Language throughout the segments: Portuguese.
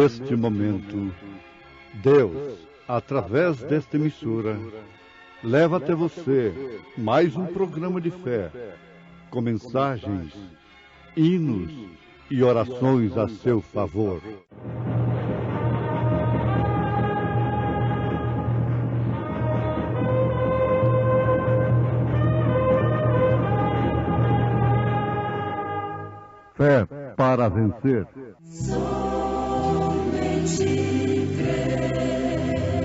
neste momento, Deus, através desta emissora, leva até você mais um programa de fé, com mensagens, hinos e orações a seu favor. Fé para vencer. Somente crer,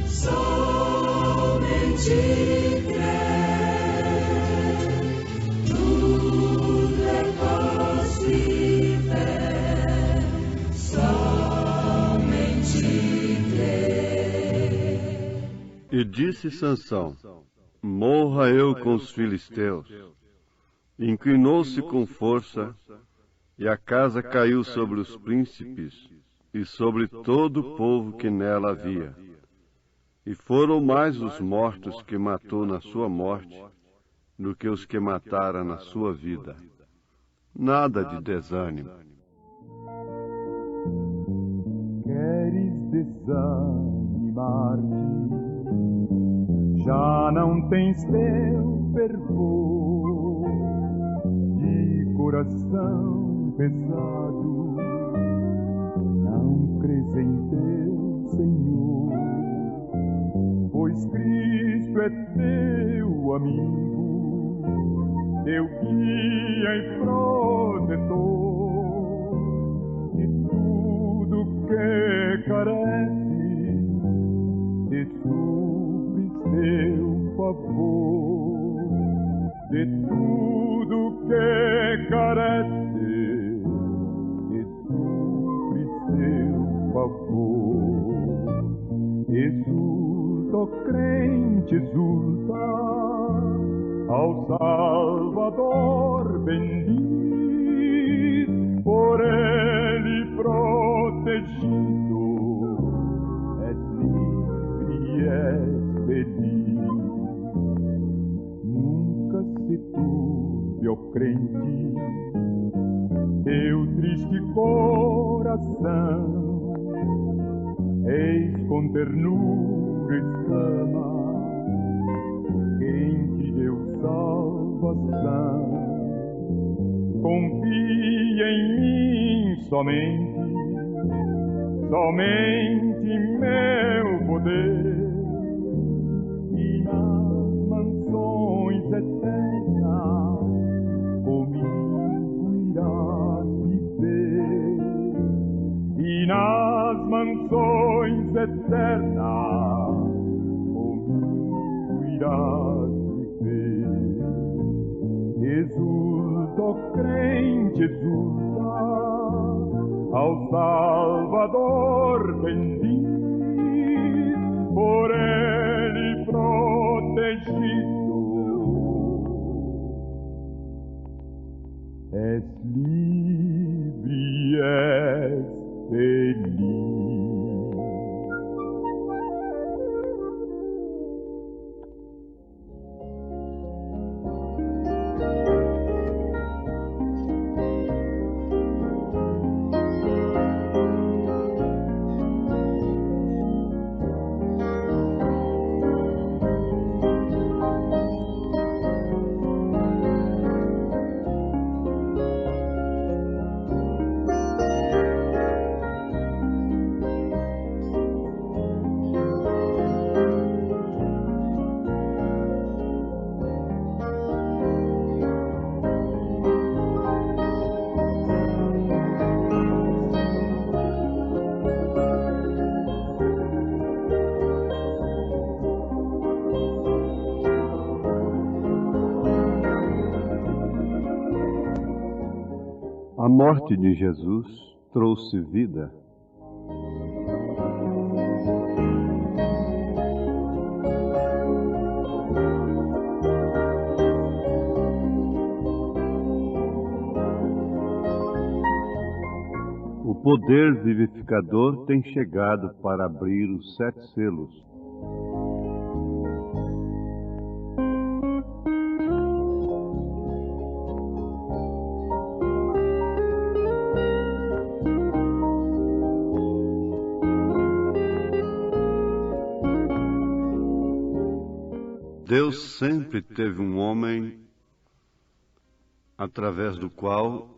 somente crer, tudo é possível, somente crer. E disse Sansão: morra eu com os filisteus. Inclinou-se com força, e a casa caiu sobre os príncipes e sobre todo o povo que nela havia. E foram mais os mortos que matou na sua morte do que os que matara na sua vida. Nada de desânimo. Queres desanimar-te? Já não tens teu fervor, coração pesado, não crês em teu Senhor, pois Cristo é teu amigo, teu guia e protetor, de tudo que carece, te supre seu favor, de tudo que carece, e supre seu favor. Exulta, ó crente, exulta, ao Salvador bendiz, por ele protegido, és livre e és feliz. Nunca se turbe, ó crente, teu triste coração, eis com ternura exclama quem te deu salvação. Confia em mim somente, somente meu poder, e nas mansões eternas comigo irás viver, e nas mansões eternas comigo irás viver. Exulta, ó crente, exulta, ao Salvador bendiz, por ele protegido, és livre e és feliz. A morte de Jesus trouxe vida. O poder vivificador tem chegado para abrir os 7 selos. Deus sempre teve um homem através do qual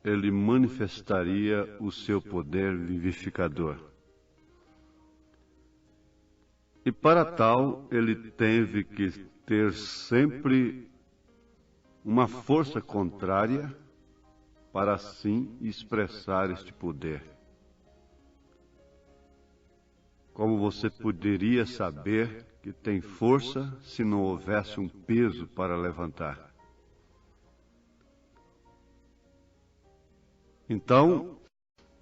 ele manifestaria o seu poder vivificador. E para tal, ele teve que ter sempre uma força contrária para assim expressar este poder. Como você poderia saber que tem força se não houvesse um peso para levantar? Então,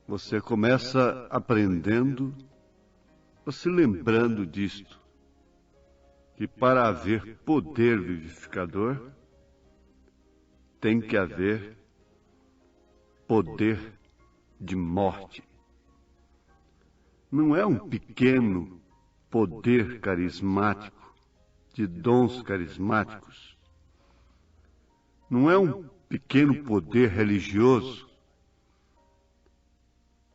você começa aprendendo, se lembrando disto, que para haver poder vivificador, tem que haver poder de morte. Não é um pequeno poder carismático, de dons carismáticos. Não é um pequeno poder religioso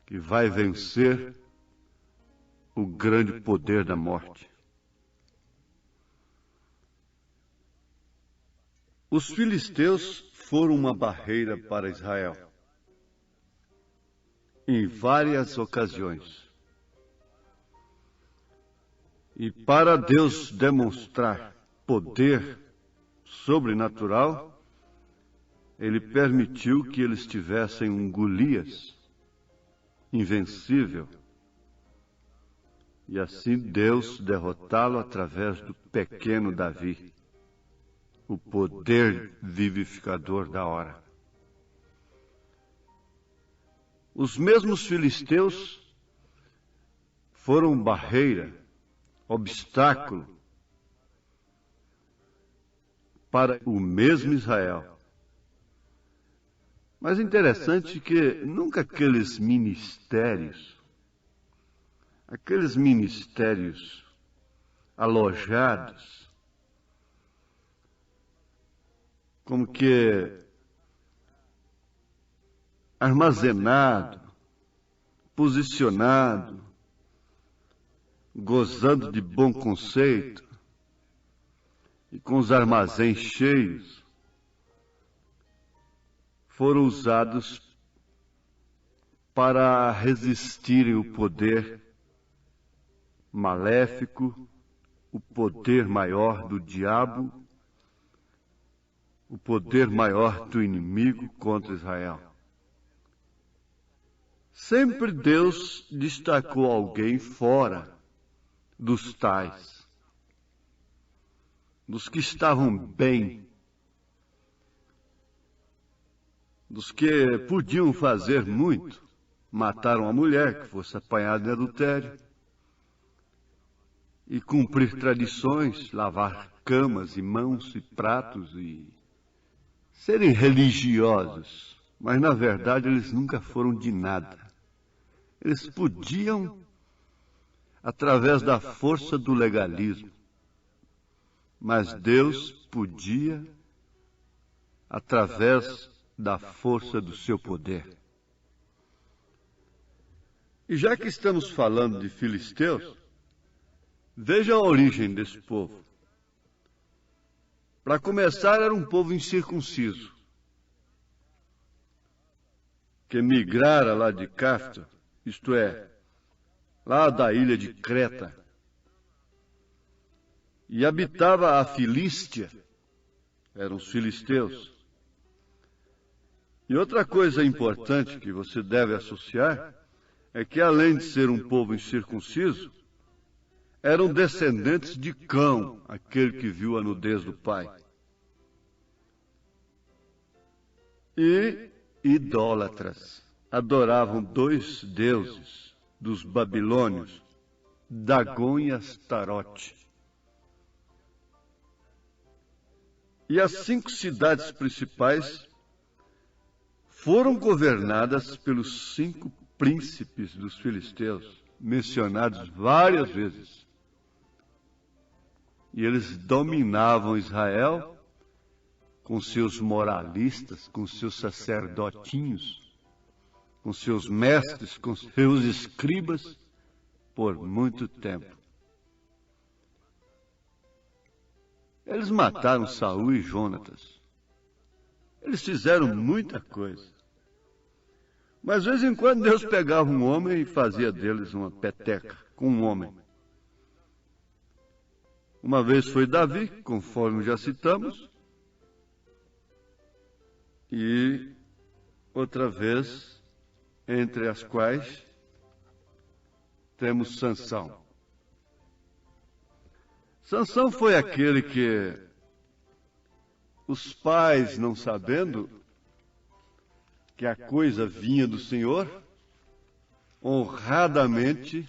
que vai vencer o grande poder da morte. Os filisteus foram uma barreira para Israel em várias ocasiões. E para Deus demonstrar poder sobrenatural, Ele permitiu que eles tivessem um Golias invencível. E assim Deus derrotá-lo através do pequeno Davi, o poder vivificador da hora. Os mesmos filisteus foram barreira, obstáculo para o mesmo Israel. Mas interessante que nunca aqueles ministérios alojados, como que armazenado, posicionado, gozando de bom conceito e com os armazéns cheios, foram usados para resistirem o poder maléfico, o poder maior do diabo, o poder maior do inimigo contra Israel. Sempre Deus destacou alguém fora dos tais, dos que estavam bem, dos que podiam fazer muito. Mataram a mulher que fosse apanhada em adultério e cumprir tradições, lavar camas e mãos e pratos e serem religiosos, mas na verdade eles nunca foram de nada. Eles podiam, através da força do legalismo, mas Deus podia, através da força do seu poder. E já que estamos falando de filisteus, veja a origem desse povo. Para começar, era um povo incircunciso, que migrara lá de Cafta, isto é, lá da ilha de Creta, e habitava a Filístia, eram os filisteus. E outra coisa importante que você deve associar é que, além de ser um povo incircunciso, eram descendentes de Cão, aquele que viu a nudez do pai. E idólatras, adoravam dois deuses dos babilônios, Dagom e Astarote. E as 5 cidades principais foram governadas pelos 5 príncipes dos filisteus, mencionados várias vezes. E eles dominavam Israel com seus moralistas, com seus sacerdotinhos, com seus mestres, com seus escribas, por muito tempo. Eles mataram Saul e Jonatas. Eles fizeram muita coisa. Mas de vez em quando Deus pegava um homem e fazia deles uma peteca com um homem. Uma vez foi Davi, conforme já citamos, e outra vez, entre as quais temos Sansão. Sansão foi aquele que os pais, não sabendo que a coisa vinha do Senhor, honradamente,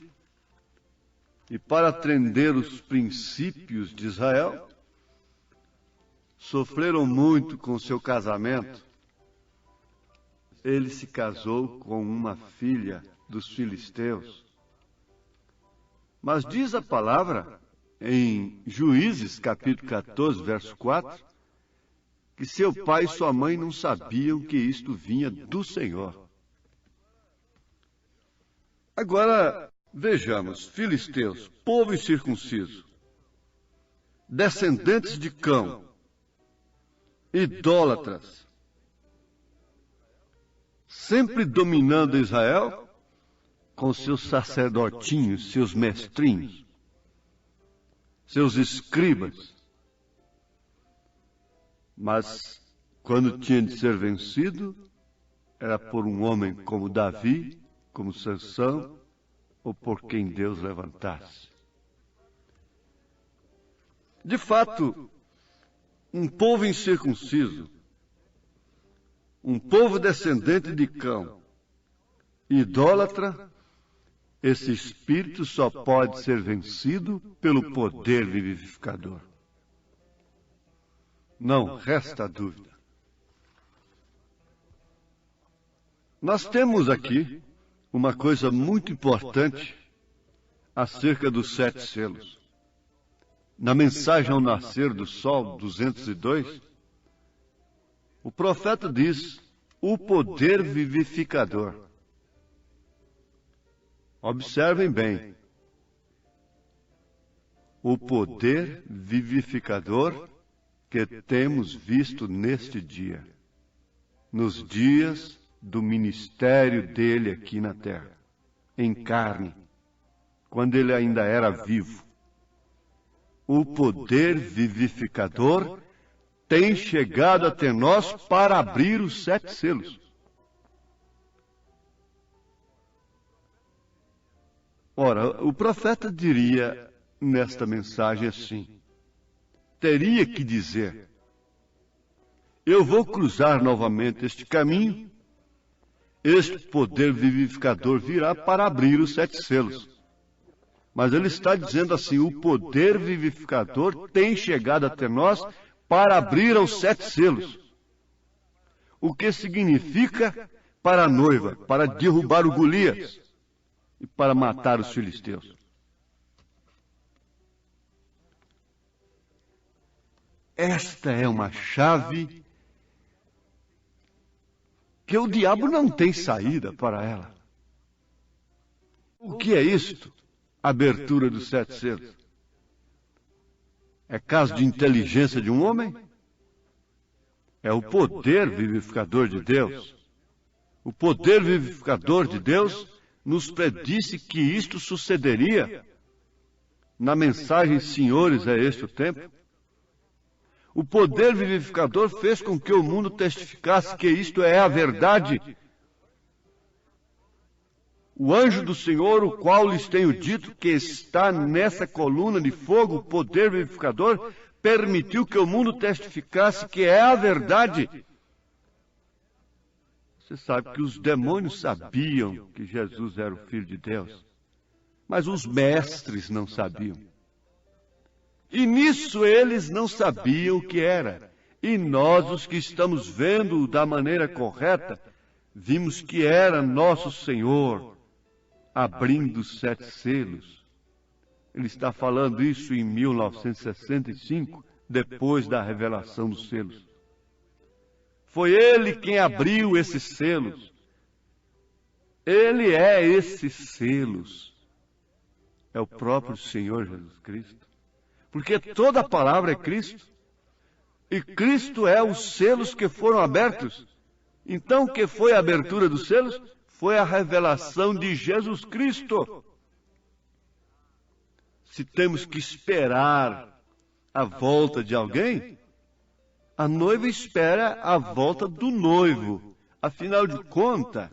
e para atender os princípios de Israel, sofreram muito com seu casamento. Ele se casou com uma filha dos filisteus. Mas diz a palavra, em Juízes, capítulo 14, verso 4, que seu pai e sua mãe não sabiam que isto vinha do Senhor. Agora, vejamos, filisteus, povo incircunciso, descendentes de Cão, idólatras, sempre dominando Israel com seus sacerdotinhos, seus mestrinhos, seus escribas. Mas, quando tinha de ser vencido, era por um homem como Davi, como Sansão, ou por quem Deus levantasse. De fato, um povo incircunciso, um povo descendente de Cão, idólatra, esse espírito só pode ser vencido pelo poder vivificador. Não resta dúvida. Nós temos aqui uma coisa muito importante acerca dos 7 selos. Na mensagem ao nascer do sol, 202, o profeta diz o poder vivificador. Observem bem. O poder vivificador que temos visto neste dia, nos dias do ministério dele aqui na terra, em carne, quando ele ainda era vivo. O poder vivificador tem chegado até nós para abrir os 7 selos. Ora, o profeta diria nesta mensagem assim, teria que dizer, eu vou cruzar novamente este caminho, este poder vivificador virá para abrir os 7 selos. Mas ele está dizendo assim, o poder vivificador tem chegado até nós para abrir os 7 selos. O que significa para a noiva, para derrubar o Golias e para matar os filisteus. Esta é uma chave que o diabo não tem saída para ela. O que é isto? Abertura dos 7 selos. É caso de inteligência de um homem? É o poder vivificador de Deus. O poder vivificador de Deus nos predisse que isto sucederia. Na mensagem, senhores, é este o tempo. O poder vivificador fez com que o mundo testificasse que isto é a verdade. O anjo do Senhor, o qual lhes tenho dito que está nessa coluna de fogo, o poder vivificador, permitiu que o mundo testificasse que é a verdade. Você sabe que os demônios sabiam que Jesus era o Filho de Deus, mas os mestres não sabiam. E nisso eles não sabiam o que era. E nós, os que estamos vendo da maneira correta, vimos que era nosso Senhor abrindo os 7 selos. Ele está falando isso em 1965, depois da revelação dos selos. Foi ele quem abriu esses selos. Ele é esses selos. É o próprio Senhor Jesus Cristo. porque toda a palavra é Cristo. E Cristo é os selos que foram abertos. Então, o que foi a abertura dos selos? Foi a revelação de Jesus Cristo. Se temos que esperar a volta de alguém, a noiva espera a volta do noivo. Afinal de contas,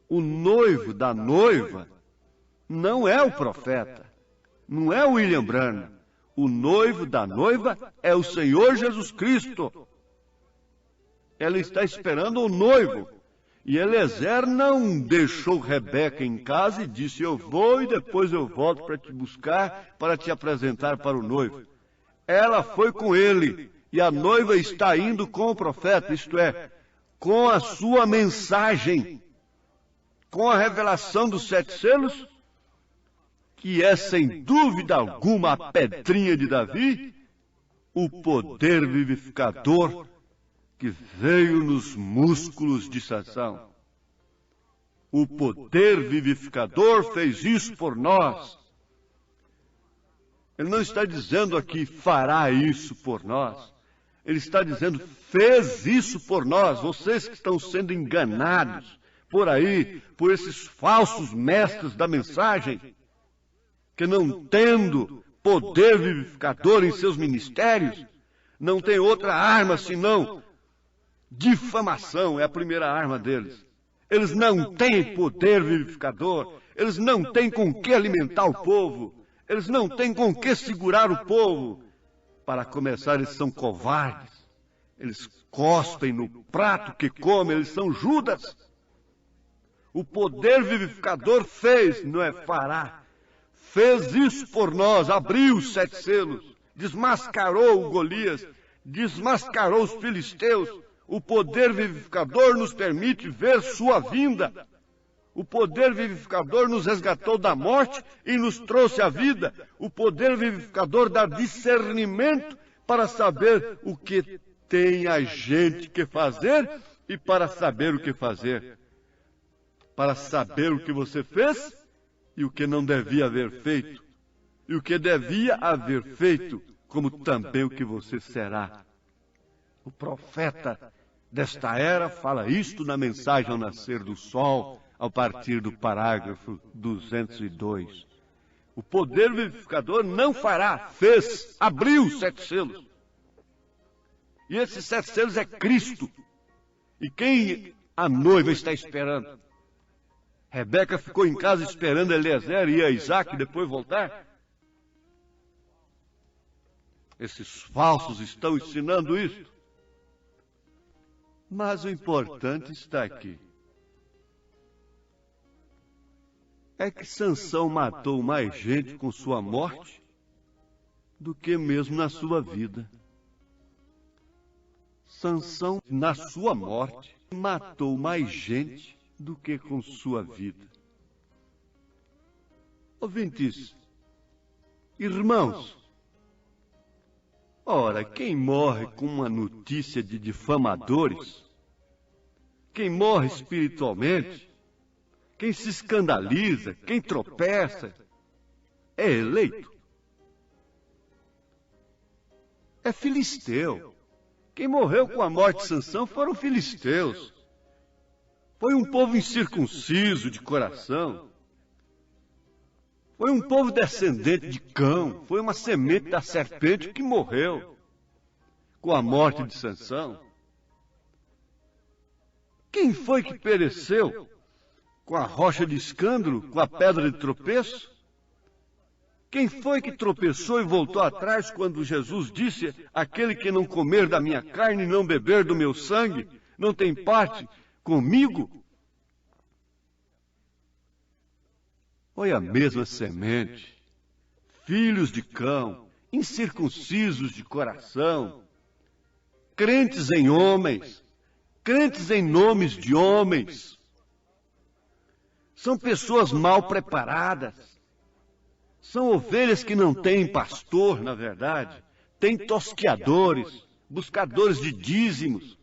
o noivo da noiva não é o profeta, não é o William Branham. O noivo da noiva é o Senhor Jesus Cristo. Ela está esperando o noivo. E Eliezer não deixou Rebeca em casa e disse: eu vou e depois eu volto para te buscar, para te apresentar para o noivo. Ela foi com ele, e a noiva está indo com o profeta, isto é, com a sua mensagem, com a revelação dos 7 selos, que é sem dúvida alguma a pedrinha de Davi, o poder vivificador que veio nos músculos de Sansão. O poder vivificador fez isso por nós. Ele não está dizendo aqui, fará isso por nós. Ele está dizendo, fez isso por nós. Vocês que estão sendo enganados por aí, por esses falsos mestres da mensagem, que não tendo poder vivificador em seus ministérios, não tem outra arma senão difamação, é a primeira arma deles. Eles não têm poder vivificador, eles não têm com que alimentar o povo, eles não têm com que segurar o povo. Para começar, eles são covardes, eles cospem no prato que comem, eles são Judas. O poder vivificador fez, não é fará, fez isso por nós, abriu os 7 selos, desmascarou o Golias, desmascarou os filisteus. O poder vivificador nos permite ver sua vinda. O poder vivificador nos resgatou da morte e nos trouxe a vida. O poder vivificador dá discernimento para saber o que tem a gente que fazer e para saber o que fazer. Para saber o que você fez e o que não devia haver feito. E o que devia haver feito, como também o que você será. O profeta desta era fala isto na mensagem ao nascer do sol, a partir do parágrafo 202. O poder vivificador não fará, fez, abriu 7 selos. E esses 7 selos é Cristo. E quem a noiva está esperando? Rebeca ficou em casa esperando Eliezer e Isaac depois voltar? Esses falsos estão ensinando isso. Mas o importante está aqui. É que Sansão matou mais gente com sua morte do que mesmo na sua vida. Sansão, na sua morte, matou mais gente do que com sua vida. Ouvintes, irmãos, ora, quem morre com uma notícia de difamadores, quem morre espiritualmente, quem se escandaliza, quem tropeça, é eleito. É filisteu. Quem morreu com a morte de Sansão foram filisteus. Foi um povo incircunciso de coração. Foi um povo descendente de Cão. Foi uma semente da serpente que morreu com a morte de Sansão. Quem foi que pereceu com a rocha de escândalo, com a pedra de tropeço? Quem foi que tropeçou e voltou atrás quando Jesus disse: aquele que não comer da minha carne e não beber do meu sangue, não tem parte comigo? Foi a mesma semente, filhos de Cão, incircuncisos de coração, crentes em homens, crentes em nomes de homens. São pessoas mal preparadas. São ovelhas que não têm pastor, na verdade. Tem tosqueadores, buscadores de dízimos,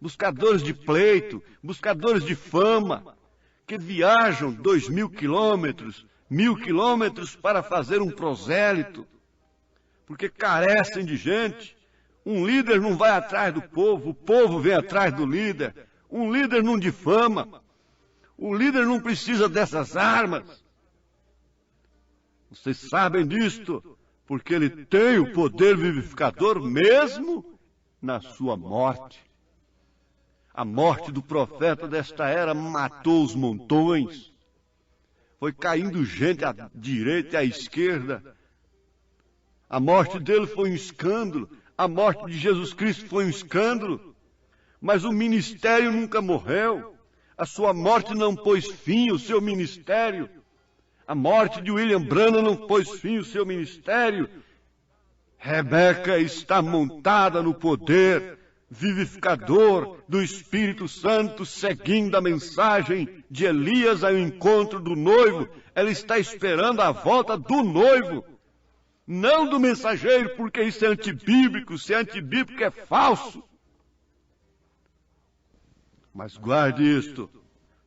buscadores de pleito, buscadores de fama, que viajam 2.000 quilômetros, 1.000 quilômetros para fazer um prosélito. porque carecem de gente. Um líder não vai atrás do povo, o povo vem atrás do líder. Um líder não difama. O líder não precisa dessas armas. Vocês sabem disto, porque ele tem o poder vivificador mesmo na sua morte. A morte do profeta desta era matou os montões. Foi caindo gente à direita e à esquerda. A morte dele foi um escândalo. A morte de Jesus Cristo foi um escândalo. Mas o ministério nunca morreu. A sua morte não pôs fim ao seu ministério. A morte de William Branham não pôs fim ao seu ministério. Rebeca está montada no poder vivificador do Espírito Santo, seguindo a mensagem de Elias ao encontro do noivo. Ela está esperando a volta do noivo, não do mensageiro, porque isso é antibíblico. Se é antibíblico, é falso. Mas guarde isto: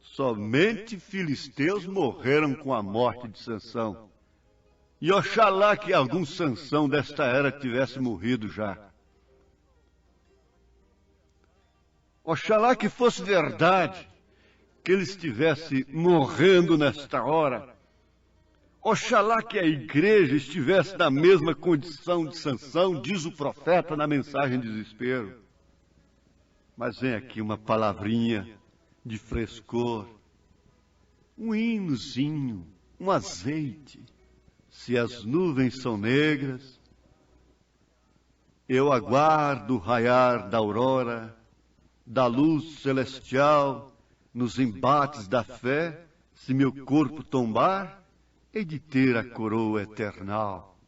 somente filisteus morreram com a morte de Sansão. E oxalá que algum Sansão desta era tivesse morrido já. Oxalá que fosse verdade que ele estivesse morrendo nesta hora. Oxalá que a igreja estivesse na mesma condição de Sansão, diz o profeta na mensagem de desespero. Mas vem aqui uma palavrinha de frescor, um hinozinho, um azeite. Se as nuvens são negras, eu aguardo o raiar da aurora, da luz celestial, nos embates da fé. Se meu corpo tombar, hei de ter a coroa eternal.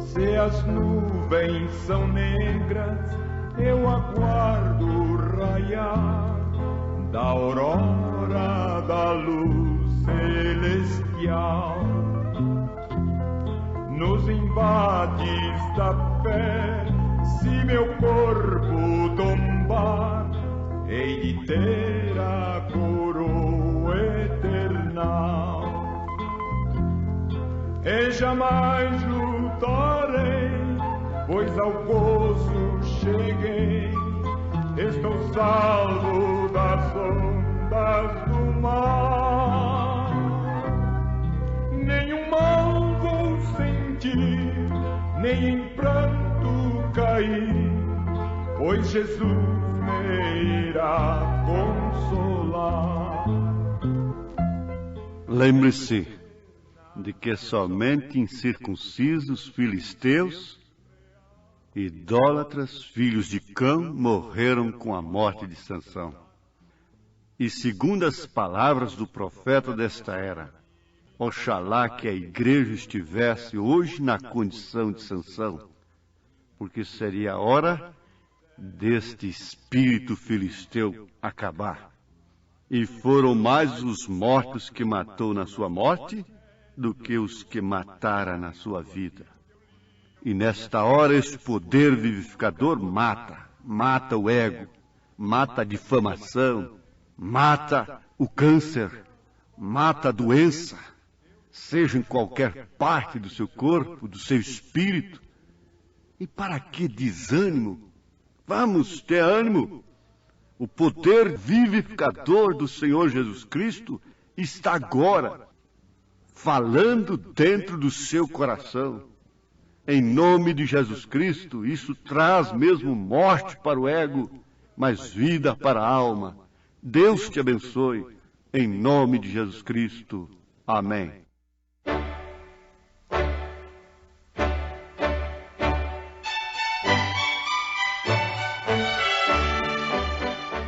Se as nuvens são negras, eu aguardo o raiar da aurora, da luz celestial. Nos embates da fé, se meu corpo tombar, hei de ter a coroa eternal. E jamais lutarei, pois ao gozo cheguei. Estou salvo das ondas do mar. Nenhum mal vou sentir, nem em pranto cair, pois Jesus me irá consolar. Lembre-se de que somente incircuncisos filisteus, idólatras, filhos de Cão, morreram com a morte de Sansão. E segundo as palavras do profeta desta era, oxalá que a igreja estivesse hoje na condição de Sansão, porque seria a hora deste espírito filisteu acabar. E foram mais os mortos que matou na sua morte do que os que matara na sua vida. E nesta hora esse poder vivificador mata o ego, mata a difamação, mata o câncer, mata a doença, seja em qualquer parte do seu corpo, do seu espírito. E para que desânimo? Vamos ter ânimo. O poder vivificador do Senhor Jesus Cristo está agora falando dentro do seu coração. Em nome de Jesus Cristo, isso traz mesmo morte para o ego, mas vida para a alma. Deus te abençoe. Em nome de Jesus Cristo. Amém.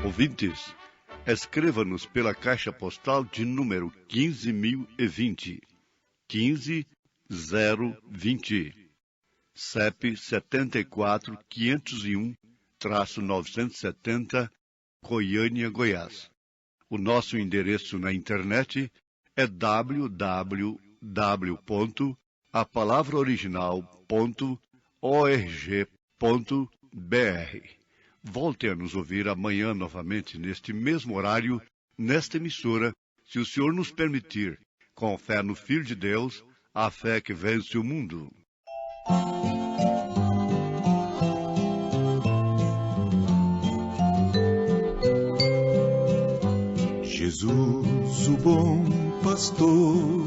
Ouvintes, escreva-nos pela caixa postal de número 15.020, 15020, CEP 74.501-970, Goiânia, Goiás. O nosso endereço na internet é www.apalavraoriginal.org.br. Volte a nos ouvir amanhã novamente, neste mesmo horário, nesta emissora, se o Senhor nos permitir, com fé no Filho de Deus, a fé que vence o mundo. Jesus, o bom pastor,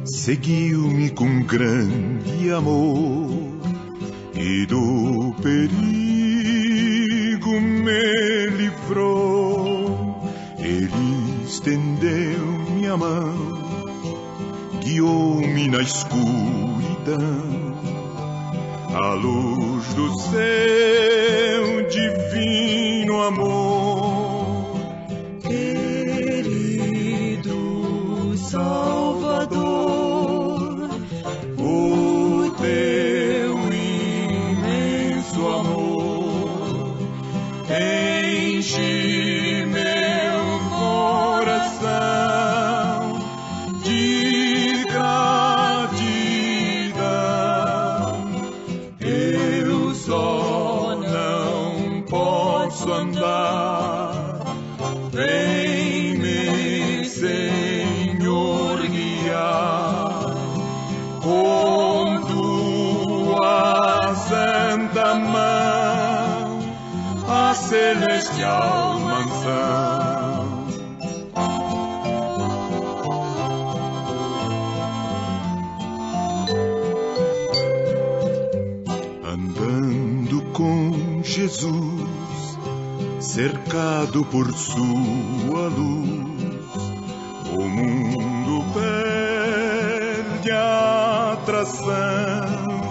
seguiu-me com grande amor e do perigo me livrou. Ele estendeu-me a mão, guiou-me na escuridão, à luz do seu divino amor. Querido Salvador, o teu imenso amor enche meu coração de gratidão. Eu só não posso andar, vem-me, Senhor, guiar com tua santa mão a celestial mansão. Andando com Jesus, cercado por sua luz, o mundo perde a atração.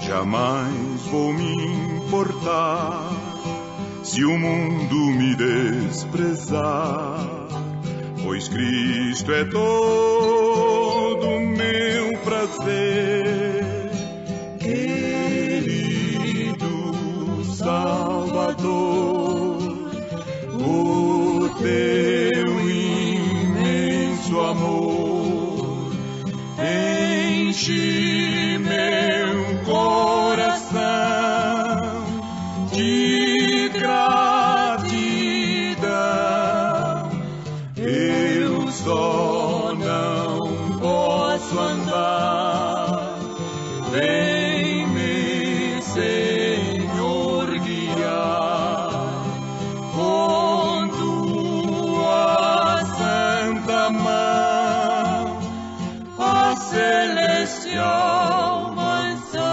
Jamais vou me importar se o mundo me desprezar, pois Cristo é todo meu prazer. Querido Salvador, o teu imenso amor enche meu coração de gratidão. Eu só não posso andar, vem-me, Senhor, guiar com tua santa mão a celestial mansão.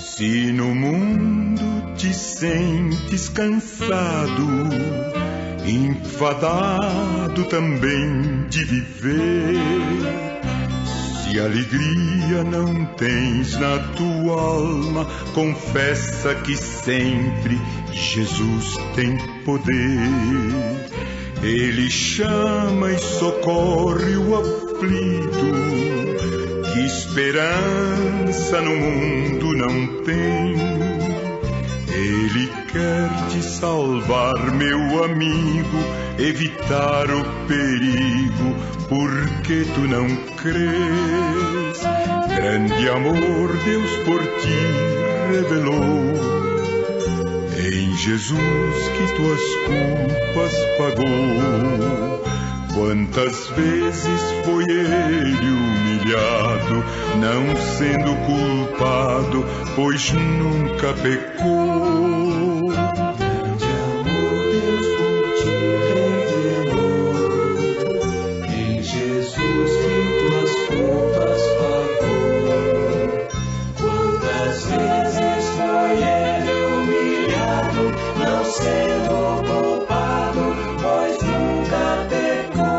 Se no mundo te sentes cansado, enfadado também de viver, se alegria não tens na tua alma, confessa que sempre Jesus tem poder. Ele chama e socorre o aflito, que esperança no mundo não tem. Ele quer te salvar, meu amigo, evitar o perigo, porque tu não crês. Grande amor Deus por ti revelou, em Jesus que tuas culpas pagou. Quantas vezes foi ele humilhado, não sendo culpado, pois nunca pecou. Grande amor Deus por ti revelou, em Jesus que tuas culpas pagou. Quantas vezes foi ele humilhado, não sendo culpado, pois nunca pecou.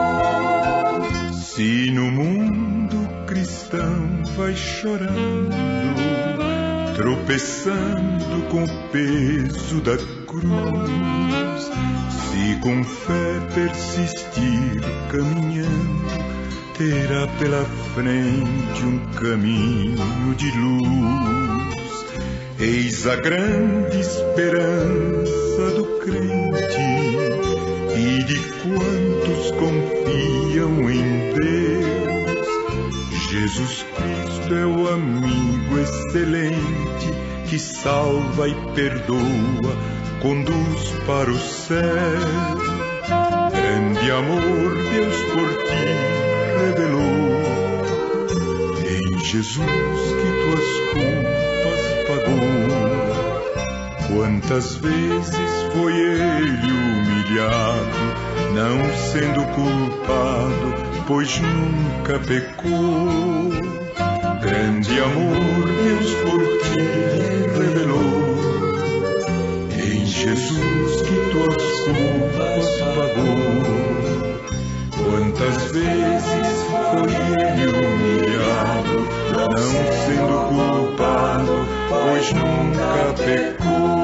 Se no mundo cristão vai chorando, tropeçando com o peso da cruz, Se com fé persistir caminhando, terá pela frente um caminho de luz. Eis a grande esperança do crente e de quantos confiam em Deus. Jesus Cristo é o amigo excelente que salva e perdoa, conduz para o céu. Grande amor Deus por ti revelou, em Jesus que tuas culpas pagou. Quantas vezes foi ele humilhado, não sendo culpado, pois nunca pecou. Grande amor Deus por ti revelou, em Jesus que tuas culpas pagou. Quantas vezes foi ele humilhado, não sendo culpado, pois nunca pecou.